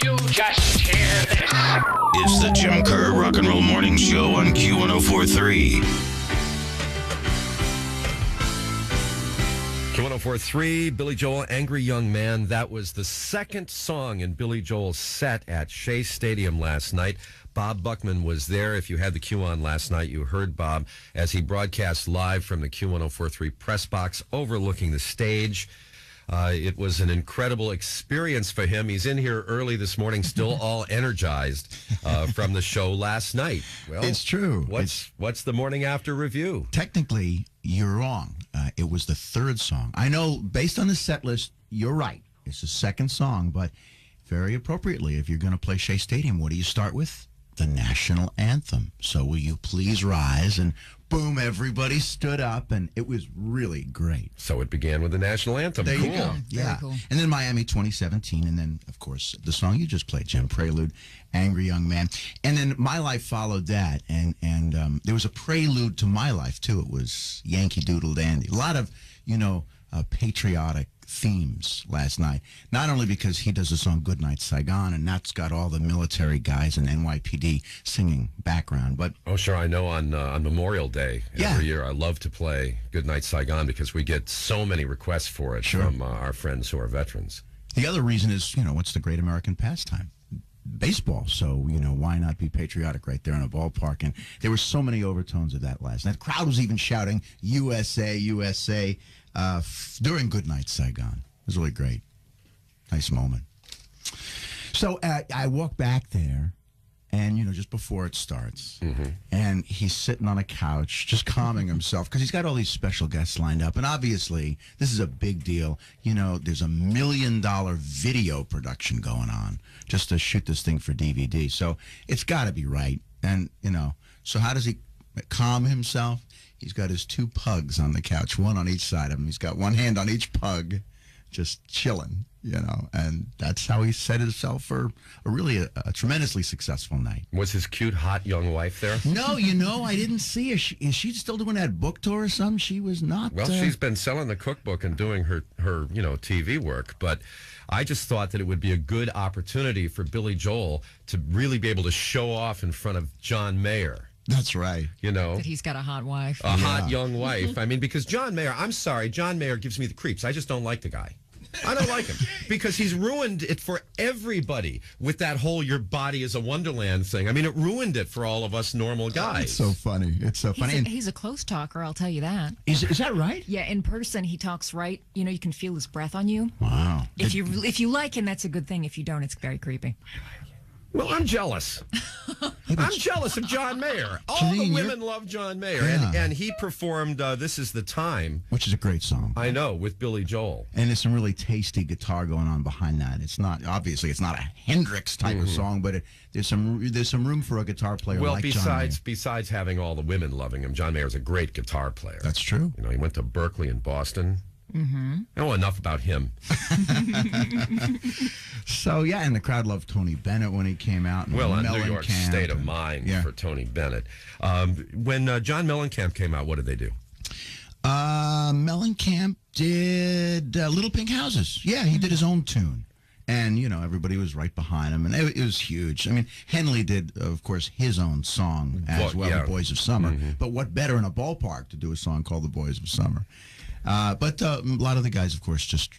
you just hear this? It's the Jim Kerr Rock and Roll Morning Show on Q1043. Q1043, Billy Joel, Angry Young Man. That was the second song in Billy Joel's set at Shea Stadium last night. Bob Buchmann was there. If you had the Q on last night, you heard Bob as he broadcast live from the Q1043 press box overlooking the stage. It was an incredible experience for him. He's in here early this morning, still all energized from the show last night. Well, it's true. What's the morning after review? Technically, you're wrong. It was the third song. I know, based on the set list, you're right. It's the second song, but very appropriately, if you're going to play Shea Stadium, what do you start with? The national anthem. So will you please rise? And boom, everybody stood up, and it was really great. So it began with the national anthem. There cool. you go. Yeah. Cool. And then Miami 2017, and then, of course, the song you just played, Jim, Prelude, Angry Young Man. And then My Life followed that, and there was a prelude to My Life, too. It was Yankee Doodle Dandy. A lot of, patriotic themes last night. Not only because he does the song Goodnight Saigon, and that's got all the military guys and NYPD singing background, but oh sure, I know on Memorial Day every year I love to play Goodnight Saigon because we get so many requests for it from our friends who are veterans. The other reason is, what's the great American pastime? Baseball. So, why not be patriotic right there in a ballpark? And there were so many overtones of that last night. The crowd was even shouting USA, USA during Goodnight Saigon. It was really great. Nice moment. So I walk back there, and, just before it starts, and he's sitting on a couch just calming himself because he's got all these special guests lined up. And obviously, this is a big deal. There's $1 million video production going on just to shoot this thing for DVD. So it's got to be right. And, so how does he calm himself? He's got his two pugs on the couch, one on each side of him. He's got one hand on each pug, just chilling, and that's how he set himself for a tremendously successful night. Was his cute, hot young wife there? No, I didn't see her. Is she still doing that book tour or something? She was not. Well, she's been selling the cookbook and doing her TV work, but I just thought that it would be a good opportunity for Billy Joel to really be able to show off in front of John Mayer. That's right. That he's got a hot wife. A hot young wife. I mean, because John Mayer, I'm sorry, John Mayer gives me the creeps. I just don't like the guy. I don't like him because he's ruined it for everybody with that whole "your body is a wonderland" thing. I mean, it ruined it for all of us normal guys. It's so funny. It's so funny. He's a close talker, I'll tell you that. Is that right? Yeah, in person he talks right. You can feel his breath on you. Wow. If you like him, that's a good thing. If you don't, it's very creepy. Well, I'm jealous. I'm jealous of John Mayer. All the women love John Mayer. Yeah. And he performed This Is the Time. Which is a great song. I know, with Billy Joel. And there's some really tasty guitar going on behind that. It's not a Hendrix type of song, but there's some room for a guitar player like John Mayer. Besides having all the women loving him, John Mayer's a great guitar player. That's true. He went to Berkeley and Boston. Oh, enough about him. So, and the crowd loved Tony Bennett when he came out. Well, a New York state of mind for Tony Bennett. When John Mellencamp came out, what did they do? Mellencamp did Little Pink Houses. Yeah, he did his own tune. And, everybody was right behind him. And it was huge. I mean, Henley did, of course, his own song as The Boys of Summer. But what better in a ballpark to do a song called The Boys of Summer? But a lot of the guys, of course, just,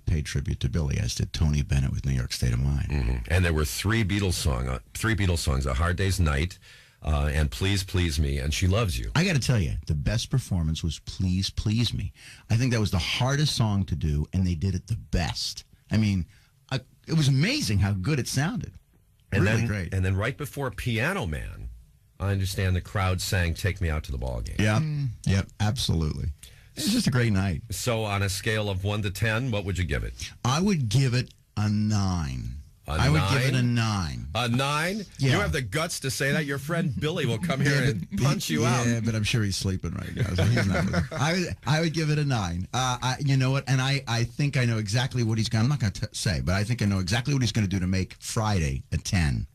paid tribute to Billy, as did Tony Bennett with New York State of Mind. And there were three Beatles songs, A Hard Day's Night, and Please Please Me, and She Loves You. I got to tell you, the best performance was Please Please Me. I think that was the hardest song to do, and they did it the best. I mean, it was amazing how good it sounded. Really great. And then right before Piano Man, I understand the crowd sang Take Me Out to the Ball Game. Yeah, yep, absolutely. It was just a great night. So on a scale of 1 to 10, what would you give it? I would give it a 9. I would give it a 9. A 9? Yeah. You have the guts to say that? Your friend Billy will come here and punch you out. Yeah, but I'm sure he's sleeping right now. So he's not I would give it a 9. You know what? And I think I know exactly what he's going to... I'm not going to say, but I think I know exactly what he's going to do to make Friday a 10.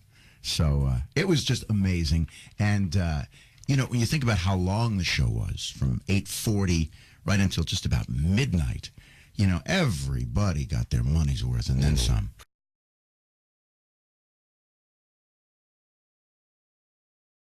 So it was just amazing. And, when you think about how long the show was, from 8:40 right until just about midnight, everybody got their money's worth and then some.